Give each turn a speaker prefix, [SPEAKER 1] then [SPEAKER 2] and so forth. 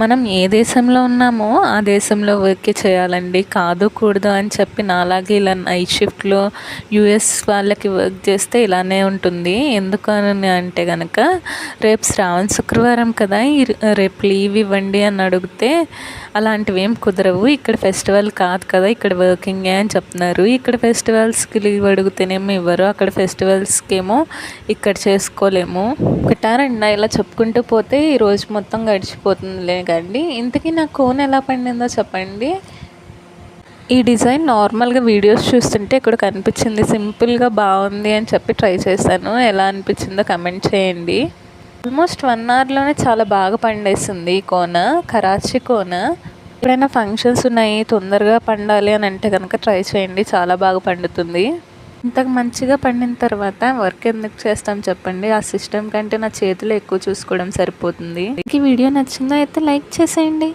[SPEAKER 1] మనం ఏ దేశంలో ఉన్నామో ఆ దేశంలో వర్క్ చేయాలండి. కాదు కూడదు అని చెప్పి నాలాగే ఇలా నైట్ షిఫ్ట్లో యూఎస్ వాళ్ళకి వర్క్ చేస్తే ఇలానే ఉంటుంది. ఎందుకని అంటే కనుక రేపు శ్రావణ శుక్రవారం కదా, రేపు లీవ్ ఇవ్వండి అని అడిగితే అలాంటివి ఏం కుదరవు, ఇక్కడ ఫెస్టివల్ కాదు కదా, ఇక్కడ వర్కింగే అని చెప్తున్నారు. ఇక్కడ ఫెస్టివల్స్కి లీవ్ అడిగితేనేమో ఇవ్వరు, అక్కడ ఫెస్టివల్స్కి ఏమో ఇక్కడ చేసుకోలేము. ఒకటారండి ఇలా చెప్పుకుంటూ పోతే ఈ రోజు మొత్తం గడిచిపోతుందిలే కండి. ఇంతకీ నా కోన్ ఎలా పండిందో చెప్పండి. ఈ డిజైన్ నార్మల్గా వీడియోస్ చూస్తుంటే ఇక్కడ కనిపించింది, సింపుల్గా బాగుంది అని చెప్పి ట్రై చేశాను. ఎలా అనిపించిందో కమెంట్ చేయండి. ఆల్మోస్ట్ 1 అవర్లోనే చాలా బాగా పండేసింది ఈ కోన, కరాచీ కోన. ఎప్పుడైనా ఫంక్షన్స్ ఉన్నాయి తొందరగా పండాలి అని అంటే కనుక ట్రై చేయండి, చాలా బాగా పండుతుంది. ఇంతకు మంచిగా పండిన తర్వాత వర్క్ ఎందుకు చేస్తాం చెప్పండి. ఆ సిస్టమ్ కంటే నా చేతిలో ఎక్కువ చూసుకోవడం సరిపోతుంది. ఈ వీడియో నచ్చిందో అయితే లైక్ చేసేయండి.